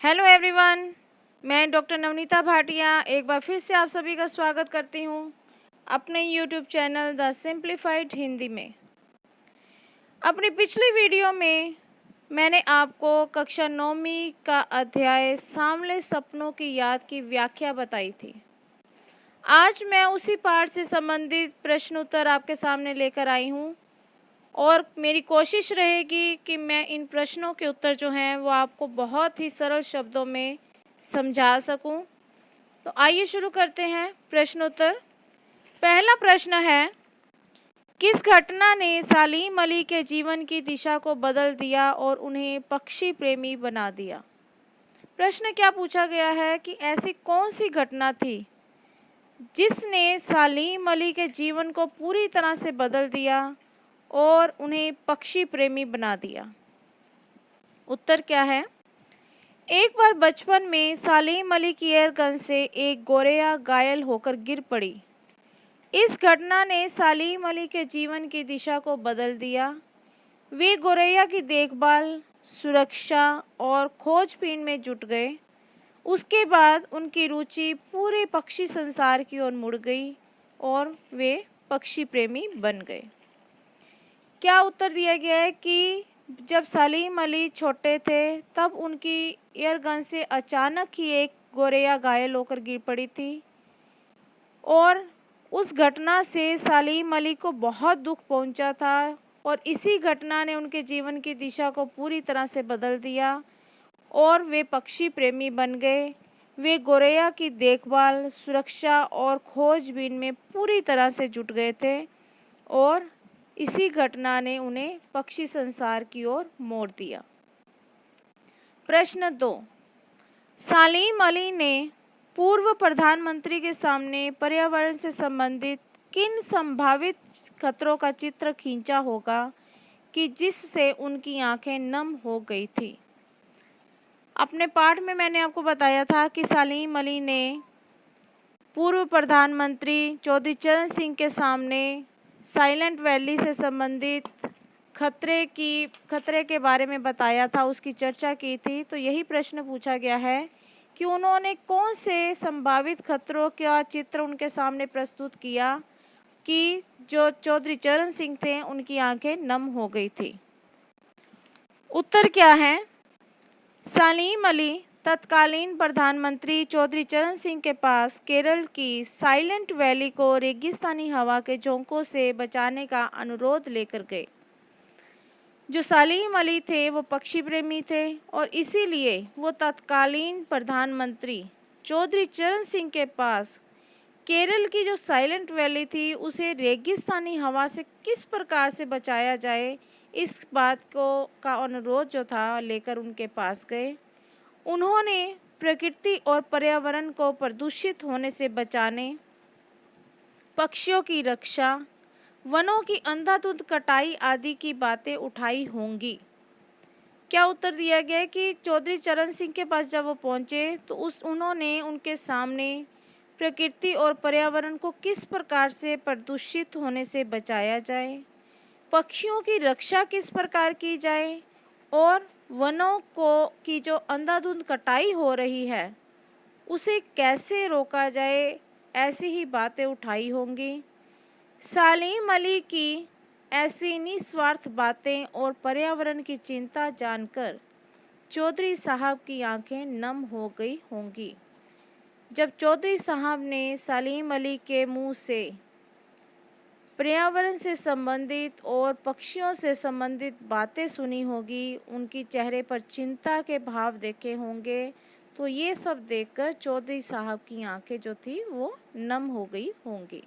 Hello everyone, मैं doctor Navneeta Bhatia एक बार फिर से आप सभी का स्वागत करती हूँ अपने YouTube channel the simplified Hindi में। अपनी पिछली वीडियो में मैंने आपको कक्षा 9वीं का अध्याय सांवले सपनों की याद की व्याख्या बताई थी। आज मैं उसी पाठ से संबंधित प्रश्न उत्तर आपके सामने लेकर आई हूँ और मेरी कोशिश रहेगी कि मैं इन प्रश्नों के उत्तर जो हैं वो आपको बहुत ही सरल शब्दों में समझा सकूं। तो आइए शुरू करते हैं प्रश्नोत्तर। पहला प्रश्न है, किस घटना ने सलीम अली के जीवन की दिशा को बदल दिया और उन्हें पक्षी प्रेमी बना दिया? प्रश्न क्या पूछा गया है कि ऐसी कौन सी घटना थी जिसने सलीम अली के जीवन को पूरी तरह से बदल दिया और उन्हें पक्षी प्रेमी बना दिया? उत्तर क्या है? एक बार बचपन में सलीम अली की एयरगन से एक गोरैया घायल होकर गिर पड़ी। इस घटना ने सलीम अली के जीवन की दिशा को बदल दिया। वे गोरैया की देखभाल, सुरक्षा और खोजबीन में जुट गए। उसके बाद उनकी रुचि पूरे पक्षी संसार की ओर मुड़ गई और वे पक्षी प्रेमी बन गए। क्या उत्तर दिया गया है कि जब सलीम अली छोटे थे तब उनकी एयरगन से अचानक ही एक गोरैया घायल होकर गिर पड़ी थी और उस घटना से सलीम अली को बहुत दुख पहुंचा था और इसी घटना ने उनके जीवन की दिशा को पूरी तरह से बदल दिया और वे पक्षी प्रेमी बन गए। वे गोरैया की देखभाल, सुरक्षा और खोजबीन में पूरी तरह से जुट गए थे और इसी घटना ने उन्हें पक्षी संसार की ओर मोड़ दिया। प्रश्न 2, सलीम अली ने पूर्व प्रधानमंत्री के सामने पर्यावरण से संबंधित किन संभावित खतरों का चित्र खींचा होगा कि जिससे उनकी आंखें नम हो गई थी? अपने पाठ में मैंने आपको बताया था कि सलीम अली ने पूर्व प्रधानमंत्री चौधरी चरण सिंह के सामने साइलेंट वैली से संबंधित खतरे के बारे में बताया था, उसकी चर्चा की थी। तो यही प्रश्न पूछा गया है कि उन्होंने कौन से संभावित खतरों का चित्र उनके सामने प्रस्तुत किया कि जो चौधरी चरण सिंह थे उनकी आंखें नम हो गई थी। उत्तर क्या है? सलीम अली तत्कालीन प्रधानमंत्री चौधरी चरण सिंह के पास केरल की साइलेंट वैली को रेगिस्तानी हवा के झोंकों से बचाने का अनुरोध लेकर गए। जो सलीम अली थे वो पक्षी प्रेमी थे और इसीलिए वो तत्कालीन प्रधानमंत्री चौधरी चरण सिंह के पास केरल की जो साइलेंट वैली थी उसे रेगिस्तानी हवा से किस प्रकार से बचाया जाए, इस बात को का अनुरोध जो था लेकर उनके पास गए। उन्होंने प्रकृति और पर्यावरण को प्रदूषित होने से बचाने, पक्षियों की रक्षा, वनों की अंधाधुंध कटाई आदि की बातें उठाई होंगी। क्या उत्तर दिया गया कि चौधरी चरण सिंह के पास जब वो पहुंचे तो उन्होंने उनके सामने प्रकृति और पर्यावरण को किस प्रकार से प्रदूषित होने से बचाया जाए, पक्षियों की रक्षा किस प्रकार की जाए और वनों की जो अंधाधुंध कटाई हो रही है उसे कैसे रोका जाए, ऐसी ही बातें उठाई होंगी। सलीम अली की ऐसी निस्वार्थ बातें और पर्यावरण की चिंता जानकर चौधरी साहब की आंखें नम हो गई होंगी। जब चौधरी साहब ने सलीम अली के मुंह से पर्यावरण से संबंधित और पक्षियों से संबंधित बातें सुनी होगी, उनकी चेहरे पर चिंता के भाव देखे होंगे, तो ये सब देखकर चौधरी साहब की आंखें जो थी वो नम हो गई होंगी।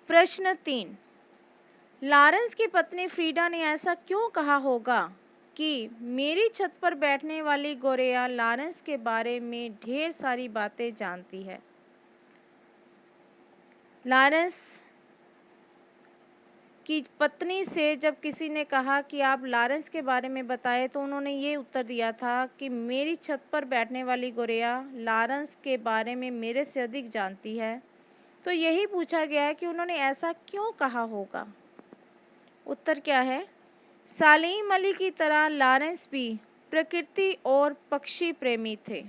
प्रश्न 3, लॉरेंस की पत्नी फ्रीडा ने ऐसा क्यों कहा होगा कि मेरी छत पर बैठने वाली गोरैया लॉरेंस के बारे में ढेर सारी बातें जानती है? लॉरेंस की पत्नी से जब किसी ने कहा कि आप लॉरेंस के बारे में बताएं तो उन्होंने ये उत्तर दिया था कि मेरी छत पर बैठने वाली गोरैया लॉरेंस के बारे में मेरे से अधिक जानती है। तो यही पूछा गया है कि उन्होंने ऐसा क्यों कहा होगा। उत्तर क्या है? सलीम अली की तरह लॉरेंस भी प्रकृति और पक्षी प्रेमी थे।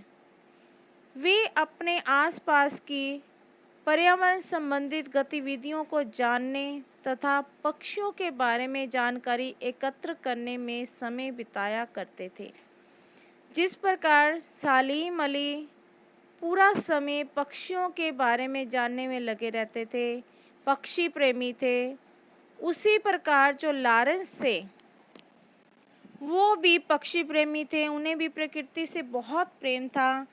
वे अपने आसपास की पर्यावरण संबंधित गतिविधियों को जानने तथा पक्षियों के बारे में जानकारी एकत्र करने में समय बिताया करते थे। जिस प्रकार सालीम अली पूरा समय पक्षियों के बारे में जानने में लगे रहते थे, पक्षी प्रेमी थे, उसी प्रकार जो लॉरेंस थे वो भी पक्षी प्रेमी थे। उन्हें भी प्रकृति से बहुत प्रेम था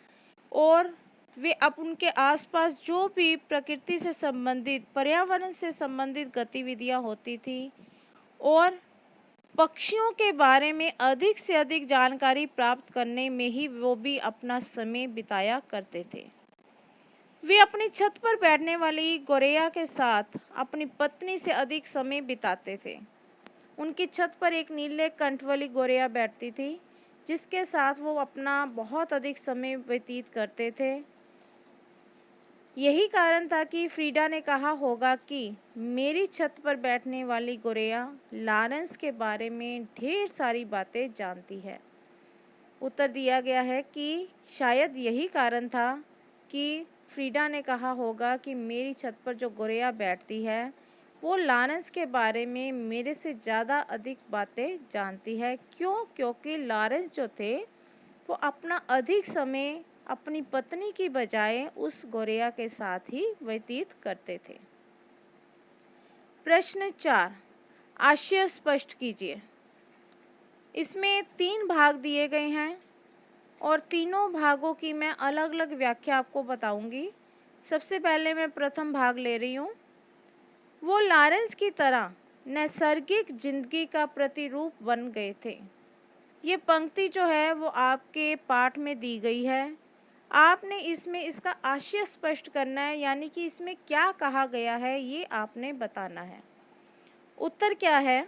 और वे अब उनके आसपास जो भी प्रकृति से संबंधित, पर्यावरण से संबंधित गतिविधियां होती थी और पक्षियों के बारे में अधिक से अधिक जानकारी प्राप्त करने में ही वो भी अपना समय बिताया करते थे। वे अपनी छत पर बैठने वाली गोरैया के साथ अपनी पत्नी से अधिक समय बिताते थे। उनकी छत पर एक नीले कंठ वाली गोरैया बैठती थी, जिसके साथ वो अपना बहुत अधिक समय व्यतीत करते थे। यही कारण था कि फ्रीडा ने कहा होगा कि मेरी छत पर बैठने वाली गोरैया लॉरेंस के बारे में ढेर सारी बातें जानती है। उत्तर दिया गया है कि शायद यही कारण था कि फ्रीडा ने कहा होगा कि मेरी छत पर जो गोरैया बैठती है वो लॉरेंस के बारे में मेरे से ज़्यादा अधिक बातें जानती है। क्योंकि लॉरेंस जो थे वो अपना अधिक समय अपनी पत्नी की बजाय उस गोरैया के साथ ही व्यतीत करते थे। प्रश्न 4, आशय स्पष्ट कीजिए। इसमें 3 भाग दिए गए हैं और तीनों भागों की मैं अलग अलग व्याख्या आपको बताऊंगी। सबसे पहले मैं प्रथम भाग ले रही हूँ। वो लॉरेंस की तरह नैसर्गिक जिंदगी का प्रतिरूप बन गए थे। ये पंक्ति जो है वो आपके पाठ में दी गई है। आपने इसमें इसका आशय स्पष्ट करना है, यानी कि इसमें क्या कहा गया है ये आपने बताना है। उत्तर क्या है?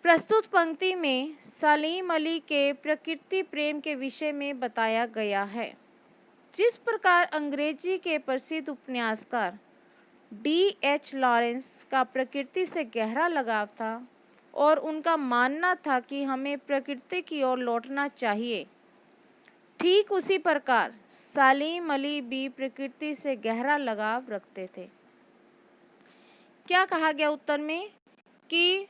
प्रस्तुत पंक्ति में सलीम अली के प्रकृति प्रेम के विषय में बताया गया है। जिस प्रकार अंग्रेजी के प्रसिद्ध उपन्यासकार D.H. लॉरेंस का प्रकृति से गहरा लगाव था और उनका मानना था कि हमें प्रकृति की ओर लौटना चाहिए, ठीक उसी प्रकार सलीम अली भी प्रकृति से गहरा लगाव रखते थे। क्या कहा गया उत्तर में कि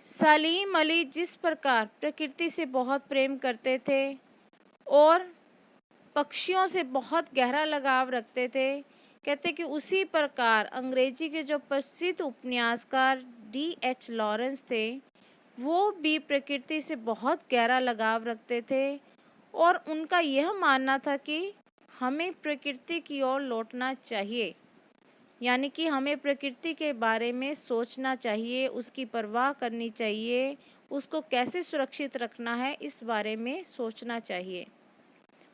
सलीम अली जिस प्रकार प्रकृति से बहुत प्रेम करते थे और पक्षियों से बहुत गहरा लगाव रखते थे, कहते कि उसी प्रकार अंग्रेजी के जो प्रसिद्ध उपन्यासकार D.H. लॉरेंस थे वो भी प्रकृति से बहुत गहरा लगाव रखते थे और उनका यह मानना था कि हमें प्रकृति की ओर लौटना चाहिए, यानी कि हमें प्रकृति के बारे में सोचना चाहिए, उसकी परवाह करनी चाहिए, उसको कैसे सुरक्षित रखना है इस बारे में सोचना चाहिए।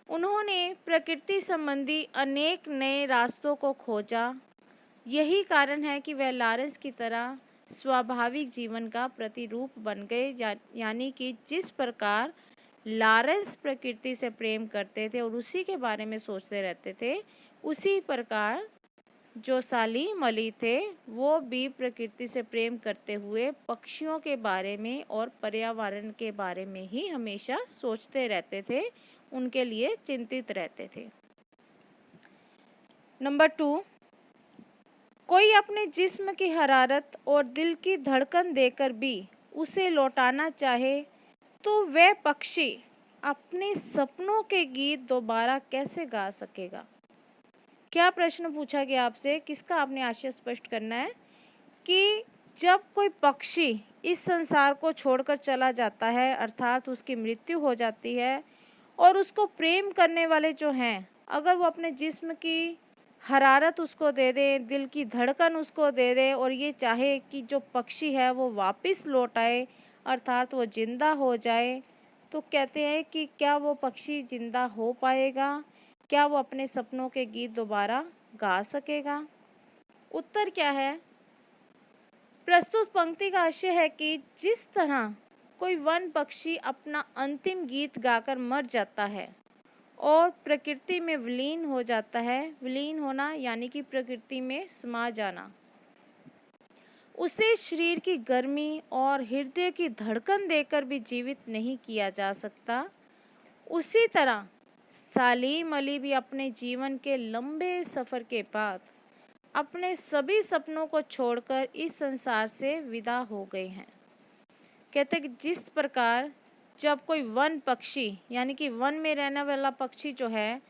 उन्होंने प्रकृति संबंधी अनेक नए रास्तों को खोजा। यही कारण है कि वह लॉरेंस की तरह स्वाभाविक जीवन का प्रतिरूप बन गए, यानी कि जिस प्रकार लॉरेंस प्रकृति से प्रेम करते थे और उसी के बारे में सोचते रहते थे, उसी प्रकार जो सलीम अली थे वो भी प्रकृति से प्रेम करते हुए पक्षियों के बारे में और पर्यावरण के बारे में ही हमेशा सोचते रहते थे, उनके लिए चिंतित रहते थे। नंबर 2, कोई अपने जिस्म की हरारत और दिल की धड़कन देकर भी उसे लौटाना चाहे तो वह पक्षी अपने सपनों के गीत दोबारा कैसे गा सकेगा? क्या प्रश्न पूछा गया आपसे, किसका आपने आशय स्पष्ट करना है कि जब कोई पक्षी इस संसार को छोड़कर चला जाता है, अर्थात उसकी मृत्यु हो जाती है और उसको प्रेम करने वाले जो हैं, अगर वो अपने जिस्म की हरारत उसको दे दें, दिल की धड़कन उसको दे दें और ये चाहे कि जो पक्षी है वो वापस लौट आए, अर्थात वो जिंदा हो जाए, तो कहते हैं कि क्या वो पक्षी जिंदा हो पाएगा? क्या वो अपने सपनों के गीत दोबारा गा सकेगा? उत्तर क्या है? प्रस्तुत पंक्ति का आशय है कि जिस तरह कोई वन पक्षी अपना अंतिम गीत गाकर मर जाता है और प्रकृति में विलीन हो जाता है, विलीन होना यानी कि प्रकृति में समा जाना, उसे शरीर की गर्मी और हृदय की धड़कन देकर भी जीवित नहीं किया जा सकता, उसी तरह सलीम अली भी अपने जीवन के लंबे सफ़र के बाद अपने सभी सपनों को छोड़कर इस संसार से विदा हो गए हैं। कहते हैं कि जिस प्रकार जब कोई वन पक्षी यानी कि वन में रहने वाला पक्षी जो है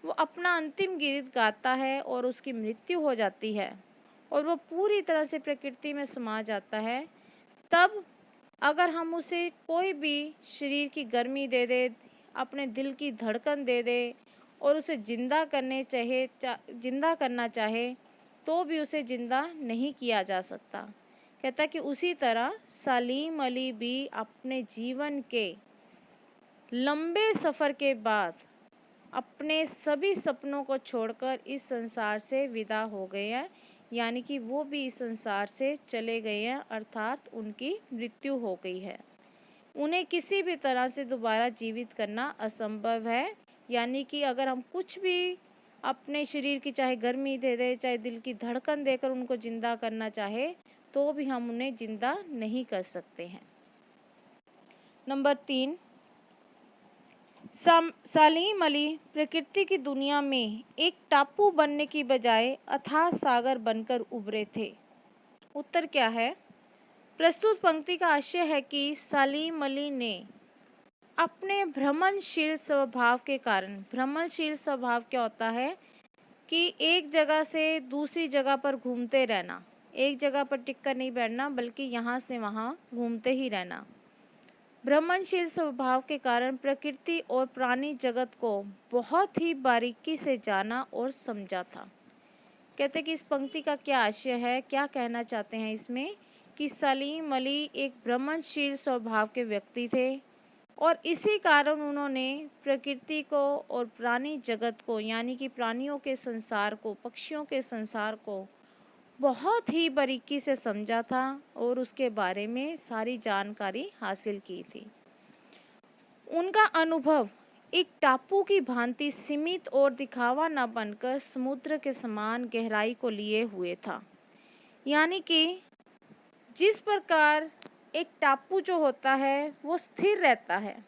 वो अपना अंतिम गीत गाता है और उसकी मृत्यु हो जाती है और वो पूरी तरह से प्रकृति में समा जाता है, तब अगर हम उसे कोई भी शरीर की गर्मी दे दे, अपने दिल की धड़कन दे दे और उसे जिंदा करना चाहे तो भी उसे जिंदा नहीं किया जा सकता। कहता है कि उसी तरह सलीम अली भी अपने जीवन के लंबे सफ़र के बाद अपने सभी सपनों को छोड़कर इस संसार से विदा हो गए हैं, यानी कि वो भी इस संसार से चले गए हैं, अर्थात उनकी मृत्यु हो गई है। उन्हें किसी भी तरह से दोबारा जीवित करना असंभव है, यानी कि अगर हम कुछ भी अपने शरीर की चाहे गर्मी दे दे, चाहे दिल की धड़कन देकर उनको जिंदा करना चाहे तो भी हम उन्हें जिंदा नहीं कर सकते हैं। नंबर 3, सलीम अली प्रकृति की दुनिया में एक टापू बनने की बजाय अथाह सागर बनकर उभरे थे। उत्तर क्या है? प्रस्तुत पंक्ति का आशय है कि सलीम अली ने अपने भ्रमणशील स्वभाव के कारण, भ्रमणशील स्वभाव क्या होता है कि एक जगह से दूसरी जगह पर घूमते रहना, एक जगह पर टिक कर नहीं बैठना बल्कि यहाँ से वहाँ घूमते ही रहना। भ्रमणशील स्वभाव के कारण प्रकृति और प्राणी जगत को बहुत ही बारीकी से जाना और समझा था। कहते कि इस पंक्ति का क्या आशय है, क्या कहना चाहते हैं इसमें कि सलीम अली एक भ्रमणशील स्वभाव के व्यक्ति थे और इसी कारण उन्होंने प्रकृति को और प्राणी जगत को यानी कि प्राणियों के संसार को, पक्षियों के संसार को बहुत ही बारीकी से समझा था और उसके बारे में सारी जानकारी हासिल की थी। उनका अनुभव एक टापू की भांति सीमित और दिखावा न बनकर समुद्र के समान गहराई को लिए हुए था, यानी कि जिस प्रकार एक टापू जो होता है वो स्थिर रहता है,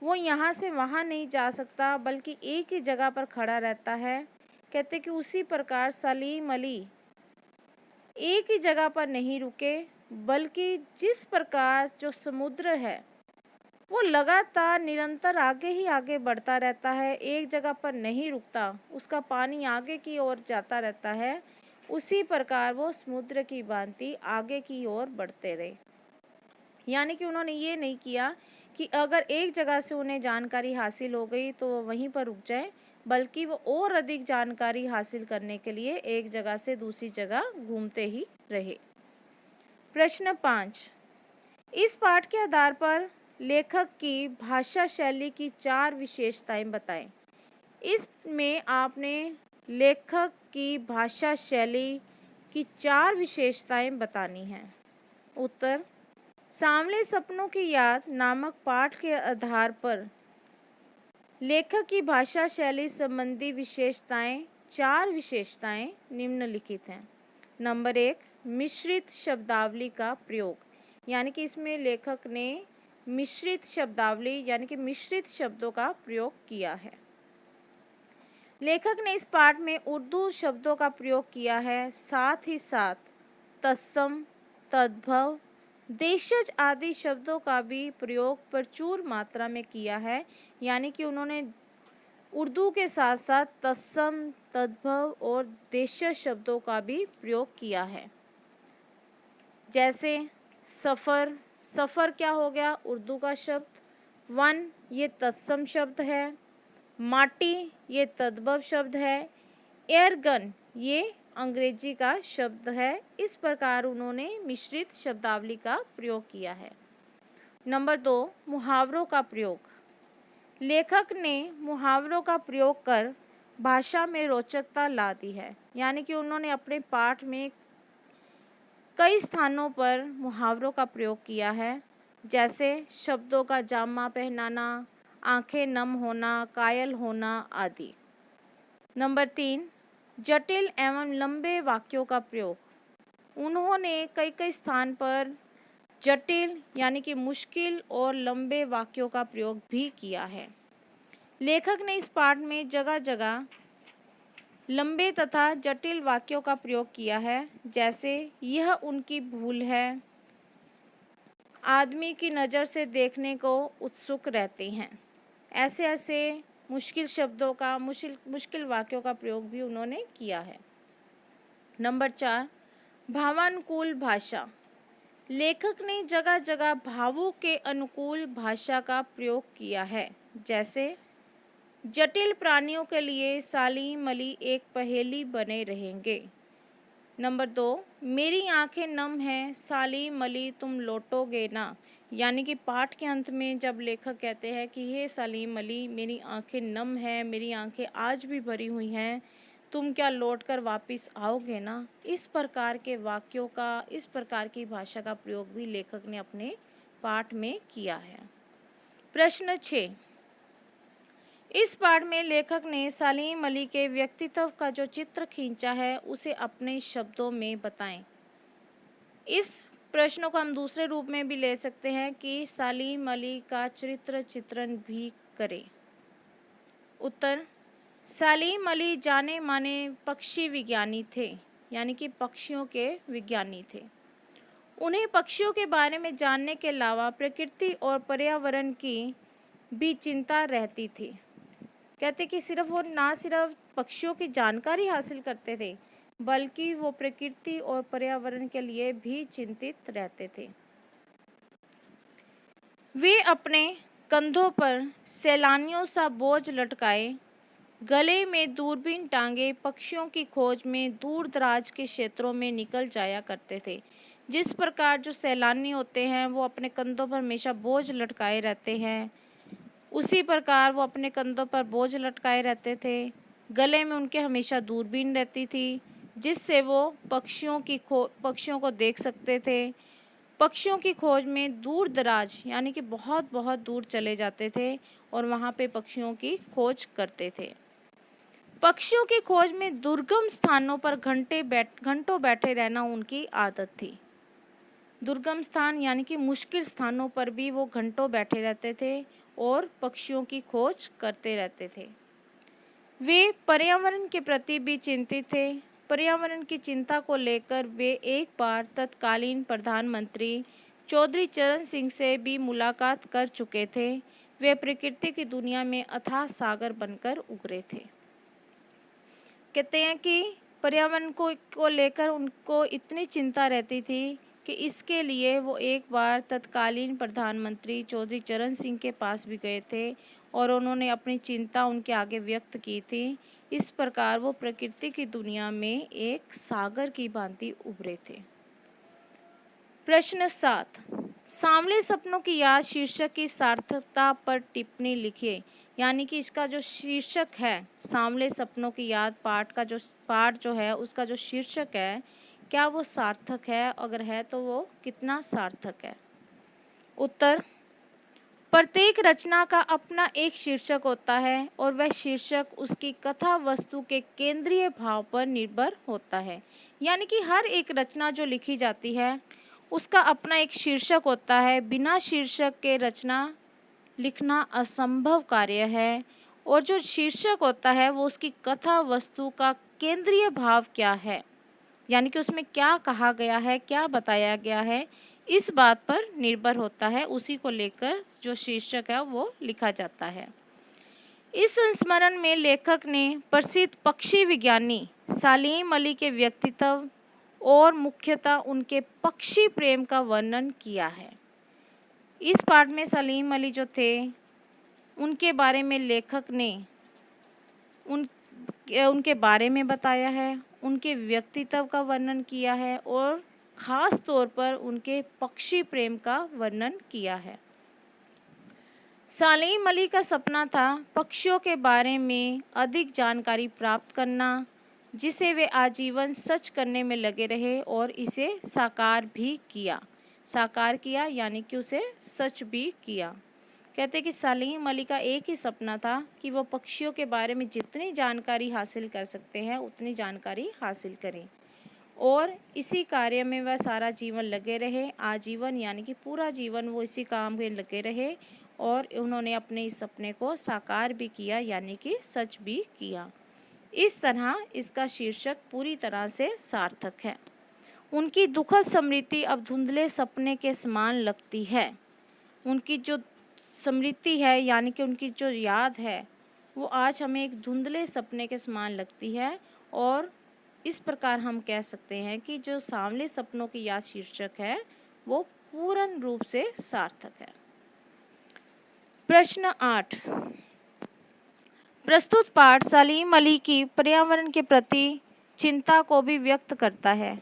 वो यहाँ से वहाँ नहीं जा सकता बल्कि एक ही जगह पर खड़ा रहता है। कहते कि उसी प्रकार सलीम अली एक ही जगह पर नहीं रुके बल्कि जिस प्रकार जो समुद्र है वो लगातार निरंतर आगे ही आगे बढ़ता रहता है, एक जगह पर नहीं रुकता, उसका पानी आगे की ओर जाता रहता है, उसी प्रकार वो समुद्र की भांति आगे की ओर बढ़ते रहे। यानी कि उन्होंने ये नहीं किया कि अगर एक जगह से उन्हें जानकारी हासिल हो गई तो वो वहीं पर रुक जाए, बल्कि वो और अधिक जानकारी हासिल करने के लिए एक जगह से दूसरी जगह घूमते ही रहे। प्रश्न 5, इस पाठ के आधार पर लेखक की भाषा शैली की 4 विशेषताएं बताएं। इसमें आपने लेखक की भाषा शैली की 4 विशेषताएं बतानी हैं। उत्तर, सांवले सपनों की याद नामक पाठ के आधार पर लेखक की भाषा शैली संबंधी विशेषताएं, 4 विशेषताएं निम्नलिखित हैं। नंबर 1, मिश्रित शब्दावली का प्रयोग, यानी कि इसमें लेखक ने मिश्रित शब्दावली यानी कि मिश्रित शब्दों का प्रयोग किया है। लेखक ने इस पाठ में उर्दू शब्दों का प्रयोग किया है, साथ ही साथ तत्सम, तद्भव, देशज आदि शब्दों का भी प्रयोग प्रचुर मात्रा में किया है, यानी कि उन्होंने उर्दू के साथ साथ तत्सम, तद्भव और देशज शब्दों का भी प्रयोग किया है। जैसे सफ़र, सफ़र क्या हो गया? उर्दू का शब्द। वन, ये तत्सम शब्द है। माटी, ये तद्भव शब्द है। एयरगन, ये अंग्रेजी का शब्द है। इस प्रकार उन्होंने मिश्रित शब्दावली का प्रयोग किया है। नंबर 2, मुहावरों का प्रयोग। लेखक ने मुहावरों का प्रयोग कर भाषा में रोचकता ला दी है, यानी कि उन्होंने अपने पाठ में कई स्थानों पर मुहावरों का प्रयोग किया है, जैसे शब्दों का जामा पहनाना, आंखें नम होना, कायल होना आदि। नंबर 3, जटिल एवं लंबे वाक्यों का प्रयोग। उन्होंने कई कई स्थान पर जटिल यानी कि मुश्किल और लंबे वाक्यों का प्रयोग भी किया है। लेखक ने इस पाठ में जगह जगह लंबे तथा जटिल वाक्यों का प्रयोग किया है, जैसे यह उनकी भूल है, आदमी की नज़र से देखने को उत्सुक रहते हैं। ऐसे ऐसे मुश्किल शब्दों का मुश्किल वाक्यों का प्रयोग भी उन्होंने किया है। नंबर 4, भावानुकूल भाषा। लेखक ने जगह जगह भावों के अनुकूल भाषा का प्रयोग किया है, जैसे जटिल प्राणियों के लिए साली मली एक पहेली बने रहेंगे। नंबर 2, मेरी आंखें नम हैं, साली मली तुम लौटोगे ना। यानी कि पाठ के अंत में जब लेखक कहते हैं कि हे साली मली, मेरी आंखें नम हैं, मेरी आंखें आज भी भरी हुई हैं, तुम क्या लौटकर वापस आओगे ना। इस प्रकार के वाक्यों का, इस प्रकार की भाषा का प्रयोग भी लेखक ने अपने पाठ में किया है। प्रश्न 6, इस पाठ में लेखक ने सलीम अली के व्यक्तित्व का जो चित्र खींचा है उसे अपने शब्दों में बताएं। इस प्रश्न को हम दूसरे रूप में भी ले सकते हैं कि सलीम अली का चरित्र चित्रण भी करें। उत्तर, सलीम अली जाने माने पक्षी विज्ञानी थे, यानी कि पक्षियों के विज्ञानी थे। उन्हें पक्षियों के बारे में जानने के अलावा प्रकृति और पर्यावरण की भी चिंता रहती थी। कहते कि वो ना सिर्फ पक्षियों की जानकारी हासिल करते थे, बल्कि वो प्रकृति और पर्यावरण के लिए भी चिंतित रहते थे। वे अपने कंधों पर सैलानियों सा बोझ लटकाए, गले में दूरबीन टांगे पक्षियों की खोज में दूर दराज के क्षेत्रों में निकल जाया करते थे। जिस प्रकार जो सैलानी होते हैं वो अपने कंधों पर हमेशा बोझ लटकाए रहते हैं, उसी प्रकार वो अपने कंधों पर बोझ लटकाए रहते थे। गले में उनके हमेशा दूरबीन रहती थी, जिससे वो पक्षियों को देख सकते थे। पक्षियों की खोज में दूर दराज यानी कि बहुत बहुत दूर चले जाते थे और वहाँ पे पक्षियों की खोज करते थे। पक्षियों की खोज में दुर्गम स्थानों पर घंटों बैठे रहना उनकी आदत थी। दुर्गम स्थान यानी कि मुश्किल स्थानों पर भी वो घंटों बैठे रहते थे और पक्षियों की खोज करते रहते थे। वे पर्यावरण के प्रति भी चिंतित थे। पर्यावरण की चिंता को लेकर वे एक बार तत्कालीन प्रधानमंत्री चौधरी चरण सिंह से भी मुलाकात कर चुके थे। वे प्रकृति की दुनिया में अथाह सागर बनकर उभरे थे। कहते हैं कि पर्यावरण को लेकर उनको इतनी चिंता रहती थी कि इसके लिए वो एक बार तत्कालीन प्रधानमंत्री चौधरी चरण सिंह के पास भी गए थे और उन्होंने अपनी चिंता उनके आगे व्यक्त की थी। इस प्रकार वो प्रकृति की दुनिया में एक सागर की भांति उभरे थे। प्रश्न 7, सांवले सपनों की याद शीर्षक की सार्थकता पर टिप्पणी लिखिए। यानी कि इसका जो शीर्षक है सांवले सपनों की याद, पाठ जो है उसका जो शीर्षक है, क्या वो सार्थक है? अगर है तो वो कितना सार्थक है? उत्तर, प्रत्येक रचना का अपना एक शीर्षक होता है और वह शीर्षक उसकी कथा वस्तु के केंद्रीय भाव पर निर्भर होता है। यानी कि हर एक रचना जो लिखी जाती है उसका अपना एक शीर्षक होता है। बिना शीर्षक के रचना लिखना असंभव कार्य है और जो शीर्षक होता है वो उसकी कथा वस्तु का केंद्रीय भाव क्या है, यानी कि उसमें क्या कहा गया है, क्या बताया गया है, इस बात पर निर्भर होता है। उसी को लेकर जो शीर्षक है वो लिखा जाता है। इस संस्मरण में लेखक ने प्रसिद्ध पक्षी विज्ञानी सलीम अली के व्यक्तित्व और मुख्यतः उनके पक्षी प्रेम का वर्णन किया है। इस पाठ में सलीम अली जो थे उनके बारे में लेखक ने उनके बारे में बताया है, उनके व्यक्तित्व का वर्णन किया है और ख़ास तौर पर उनके पक्षी प्रेम का वर्णन किया है। सलीम अली का सपना था पक्षियों के बारे में अधिक जानकारी प्राप्त करना, जिसे वे आजीवन सच करने में लगे रहे और इसे साकार किया यानी कि उसे सच भी किया। कहते हैं कि सलीम अली का एक ही सपना था कि वो पक्षियों के बारे में जितनी जानकारी हासिल कर सकते हैं उतनी जानकारी हासिल करें और इसी कार्य में वह सारा जीवन लगे रहे, आजीवन यानी कि पूरा जीवन वो इसी काम में लगे रहे और उन्होंने अपने इस सपने को साकार भी किया यानी कि सच भी किया। इस तरह इसका शीर्षक पूरी तरह से सार्थक है। उनकी दुखद स्मृति अब धुंधले सपने के समान लगती है। उनकी जो स्मृति है यानी कि उनकी जो याद है वो आज हमें एक धुंधले सपने के समान लगती है और इस प्रकार हम कह सकते हैं कि जो सांवले सपनों की याद शीर्षक है वो पूर्ण रूप से सार्थक है। प्रश्न 8। प्रस्तुत पाठ सलीम अली की पर्यावरण के प्रति चिंता को भी व्यक्त करता है।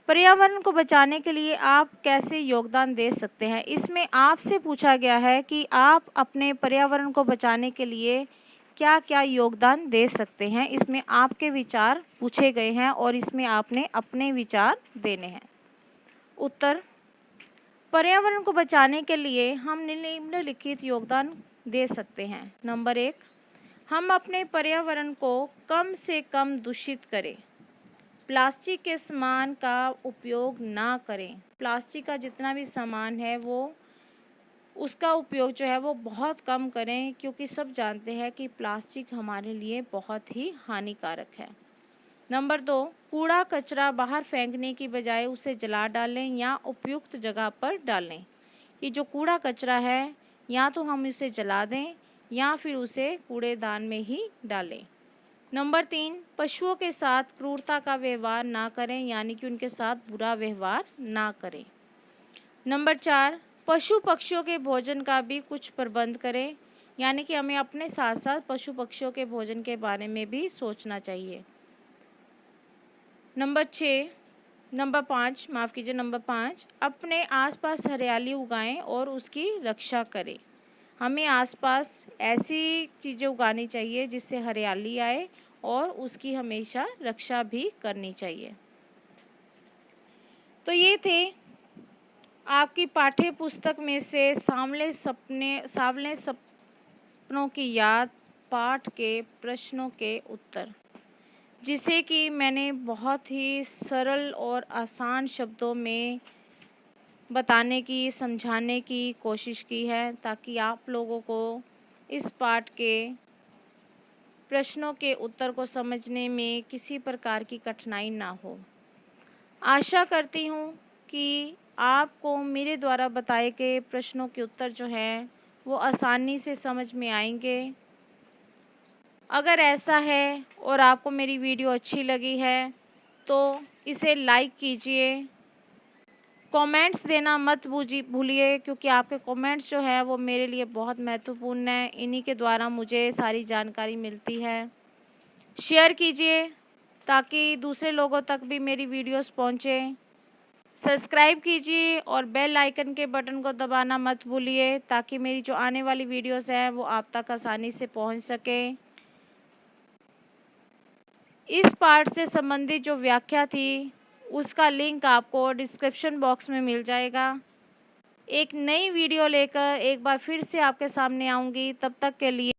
पर्यावरण को बचाने के लिए आप कैसे योगदान दे सकते हैं? इसमें आपसे पूछा गया है कि आप अपने पर्यावरण को बचाने के लिए क्या क्या योगदान दे सकते हैं। इसमें आपके विचार पूछे गए हैं और इसमें आपने अपने विचार देने हैं। उत्तर: पर्यावरण को बचाने के लिए हम निम्नलिखित योगदान दे सकते हैं। नंबर 1, हम अपने पर्यावरण को कम से कम दूषित करें। प्लास्टिक के सामान का उपयोग ना करें। प्लास्टिक का जितना भी सामान है वो उसका उपयोग जो है वो बहुत कम करें, क्योंकि सब जानते हैं कि प्लास्टिक हमारे लिए बहुत ही हानिकारक है। नंबर 2, कूड़ा कचरा बाहर फेंकने की बजाय उसे जला डालें या उपयुक्त जगह पर डालें। ये जो कूड़ा कचरा है या तो हम इसे जला दें या फिर उसे कूड़ेदान में ही डालें। नंबर 3, पशुओं के साथ क्रूरता का व्यवहार ना करें यानी कि उनके साथ बुरा व्यवहार ना करें। नंबर 4, पशु पक्षियों के भोजन का भी कुछ प्रबंध करें, यानी कि हमें अपने साथ साथ पशु पक्षियों के भोजन के बारे में भी सोचना चाहिए। नंबर 5, अपने आसपास हरियाली उगाएं और उसकी रक्षा करें। हमें आसपास ऐसी चीज़ें उगानी चाहिए जिससे हरियाली आए और उसकी हमेशा रक्षा भी करनी चाहिए। तो ये थे आपकी पाठ्य पुस्तक में से सांवले सपनों की याद पाठ के प्रश्नों के उत्तर, जिसे कि मैंने बहुत ही सरल और आसान शब्दों में बताने की, समझाने की कोशिश की है, ताकि आप लोगों को इस पाठ के प्रश्नों के उत्तर को समझने में किसी प्रकार की कठिनाई ना हो। आशा करती हूँ कि आपको मेरे द्वारा बताए गए प्रश्नों के उत्तर जो हैं वो आसानी से समझ में आएंगे। अगर ऐसा है और आपको मेरी वीडियो अच्छी लगी है तो इसे लाइक कीजिए। कमेंट्स देना मत भूलिए, क्योंकि आपके कमेंट्स जो हैं वो मेरे लिए बहुत महत्वपूर्ण हैं। इन्हीं के द्वारा मुझे सारी जानकारी मिलती है। शेयर कीजिए ताकि दूसरे लोगों तक भी मेरी वीडियोस पहुंचे। सब्सक्राइब कीजिए और बेल आइकन के बटन को दबाना मत भूलिए, ताकि मेरी जो आने वाली वीडियोस हैं वो आप तक आसानी से पहुंच सके। इस पाठ से संबंधित जो व्याख्या थी उसका लिंक आपको डिस्क्रिप्शन बॉक्स में मिल जाएगा। एक नई वीडियो लेकर एक बार फिर से आपके सामने आऊँगी। तब तक के लिए